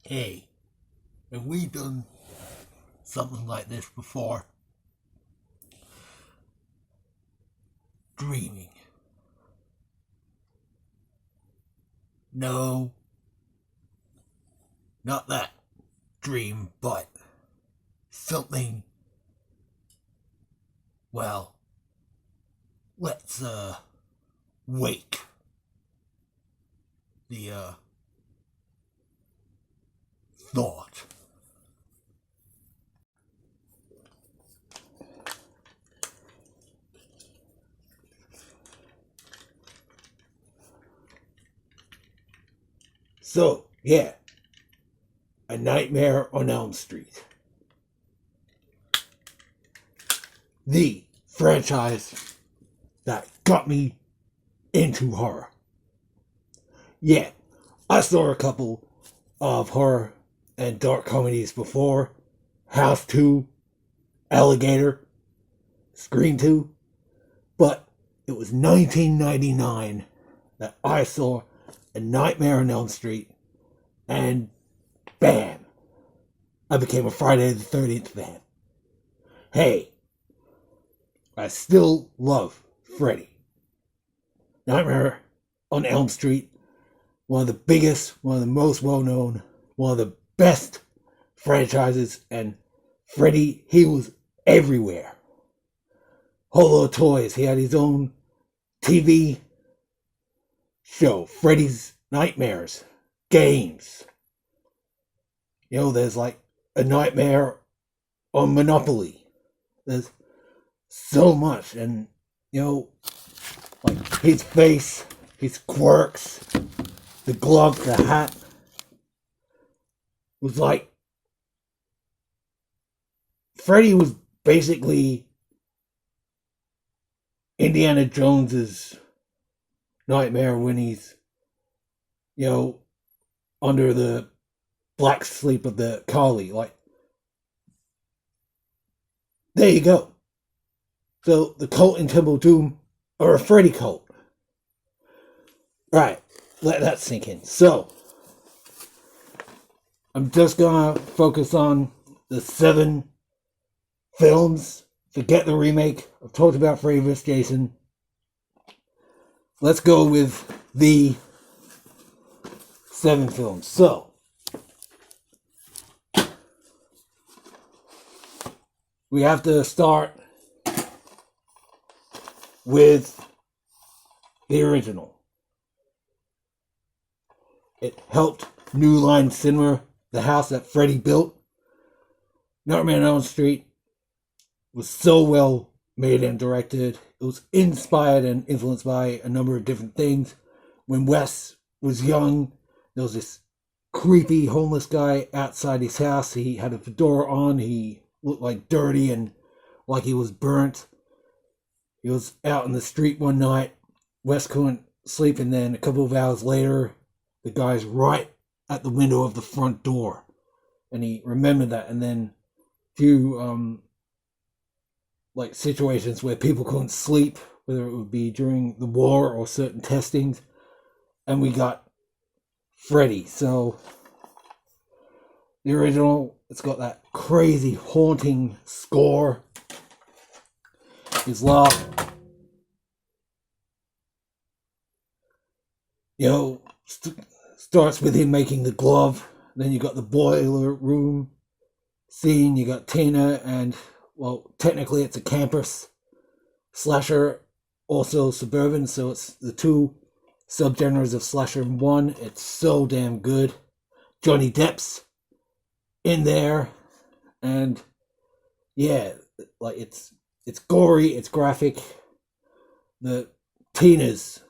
Hey, have we done something like this before? Dreaming. No, not that dream, but something, well, let's, wake the, thought. So, yeah, A Nightmare on Elm Street. The franchise that got me into horror. Yeah, I saw a couple of horror and dark comedies before. House 2, Alligator, Scream 2. But it was 1999 that I saw A Nightmare on Elm Street, and bam, I became a Friday the 13th fan. Hey, I still love Freddy. Nightmare on Elm Street, one of the biggest, one of the most well known, one of the best franchises, and Freddy, he was everywhere. Whole lot of toys. He had his own TV show, Freddy's Nightmares, games. You know, there's like a Nightmare on Monopoly. There's so much, and you know, like his face, his quirks, the glove, the hat was like Freddy was basically Indiana Jones's nightmare when he's, you know, under the black sleep of the collie. Like, there you go. So the cult in Temple Doom are a Freddy cult. Right, let that sink in. So, I'm just gonna focus on the 7 films. Forget the remake. I've talked about Freddy vs. Jason. Let's go with the 7 films. So, we have to start with the original. It helped New Line Cinema, the house that Freddy built. Nightmare on Elm Street was so well made and directed. It was inspired and influenced by a number of different things. When Wes was young, there was this creepy homeless guy outside his house. He had a fedora on. He looked like dirty and like he was burnt. He was out in the street one night. Wes couldn't sleep, and then a couple of hours later, the guy's right at the window of the front door. And he remembered that, and then few like situations where people couldn't sleep, whether it would be during the war or certain testings, and we got Freddy. So the original, it's got that crazy haunting score. His laugh, you know, starts with him making the glove. Then you got the boiler room scene. You got Tina, and well, technically it's a campus slasher, also suburban, so it's the 2 subgenres of slasher in one. It's so damn good. Johnny Depp's in there, and yeah, like it's gory, it's graphic. The Tina's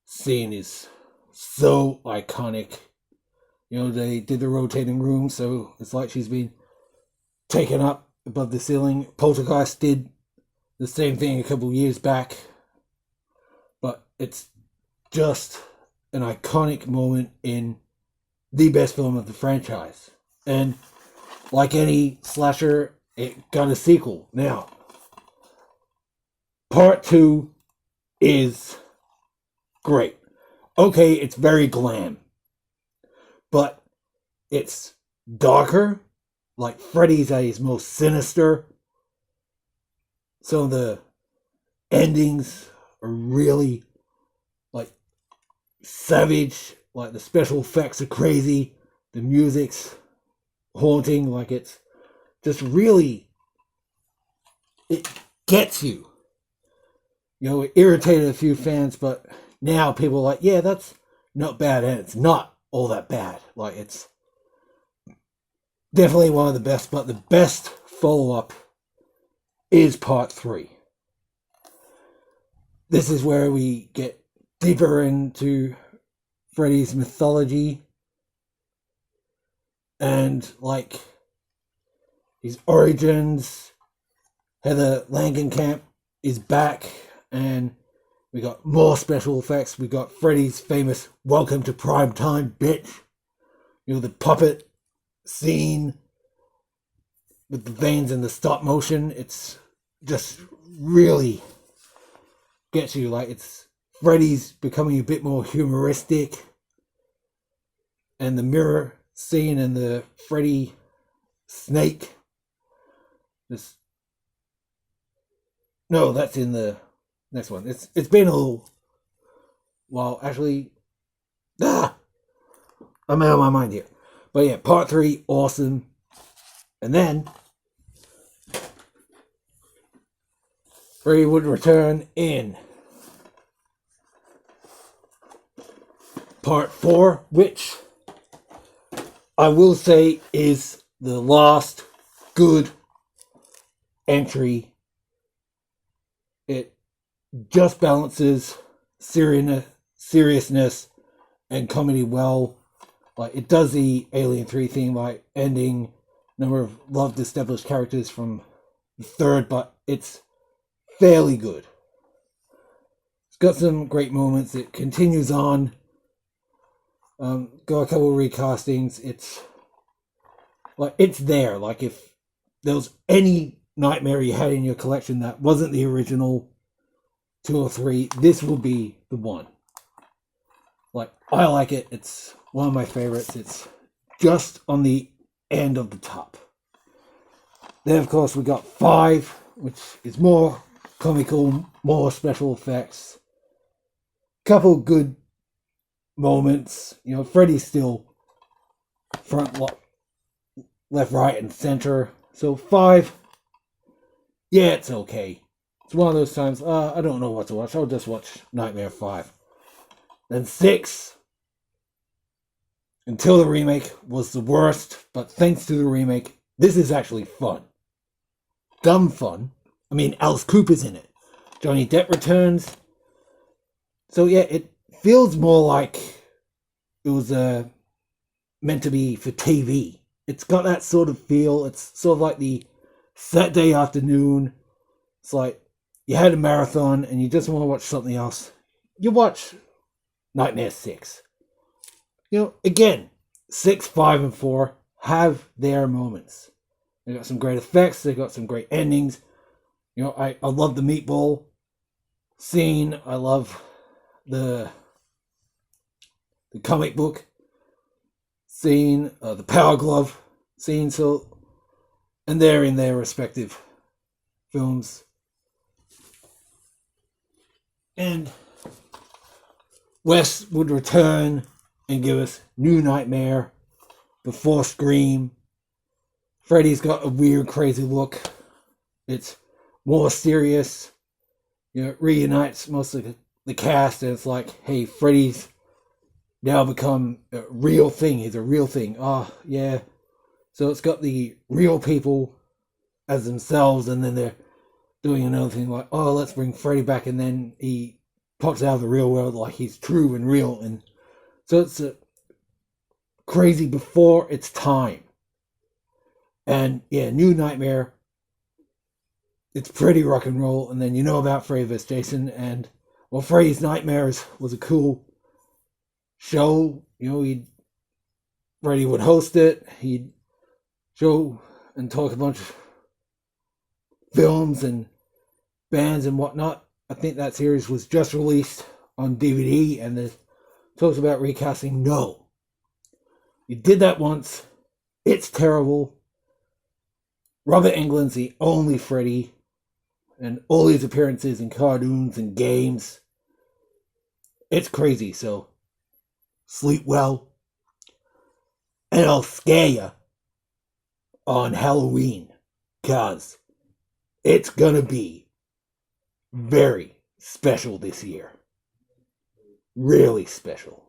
scene is so iconic. You know, they did the rotating room, so it's like she's been taken up above the ceiling. Poltergeist did the same thing a couple of years back, but it's just an iconic moment in the best film of the franchise. And like any slasher, it got a sequel. Now, part 2 is great. Okay, it's very glam, but it's darker. Like Freddy's at his most sinister. Some of the endings are really like savage. Like the special effects are crazy. The music's haunting. Like it's just really, it gets you. You know, it irritated a few fans, but now people are like, yeah, that's not bad, and it's not all that bad. Like, it's definitely one of the best, but the best follow-up is part 3. This is where we get deeper into Freddy's mythology and, like, his origins. Heather Langenkamp is back, and we got more special effects. We got Freddy's famous "Welcome to Prime Time, bitch." You know, the puppet scene with the veins and the stop motion. It's just really gets you. Like, it's Freddy's becoming a bit more humoristic, and the mirror scene and the Freddy snake. No, that's in the next one. It's been a little while, actually. I'm out of my mind here. But yeah, part 3, awesome. And then Freddy would return in part 4, which I will say is the last good entry. It just balances seriousness and comedy well. Like, it does the Alien 3 thing by ending number of loved established characters from the 3rd, but it's fairly good. It's got some great moments. It continues on. Got a couple of recastings. It's like, it's there. Like, if there was any Nightmare you had in your collection that wasn't the original 2 or 3, this will be the one. Like, I like it. It's one of my favorites. It's just on the end of the top. Then, of course, we got 5, which is more comical, more special effects. Couple good moments. You know, Freddy's still front, left, right, and center. So 5, yeah, it's okay. It's one of those times, I don't know what to watch. I'll just watch Nightmare 5. Then 6, until the remake, was the worst. But thanks to the remake, this is actually fun. Dumb fun. I mean, Alice Cooper's in it. Johnny Depp returns. So yeah, it feels more like it was meant to be for TV. It's got that sort of feel. It's sort of like the Saturday afternoon. It's like you had a marathon and you just want to watch something else. You watch Nightmare 6. You know, again, 6, 5, and 4 have their moments. They got some great effects. They got some great endings. You know, I love the meatball scene. I love the comic book scene, the Power Glove scene. So, and they're in their respective films. And Wes would return and give us New Nightmare before Scream. Freddy's got a weird, crazy look. It's more serious. You know, it reunites most of the cast, and it's like, hey, Freddy's now become a real thing. He's a real thing. Oh, yeah. So it's got the real people as themselves, and then they're doing another thing like, oh, let's bring Freddy back, and then he pops out of the real world like he's true and real. And so it's crazy before its time. And yeah, New Nightmare, it's pretty rock and roll. And then you know about Freddy vs. Jason, and well, Freddy's Nightmares was a cool show. You know, Freddy would host it. He'd show and talk a bunch of films and bands and whatnot. I think that series was just released on DVD, and there's talks about recasting. No. You did that once. It's terrible. Robert Englund's the only Freddy, and all his appearances in cartoons and games. It's crazy, so sleep well, and I'll scare you on Halloween, cause it's gonna be very special this year. Really special.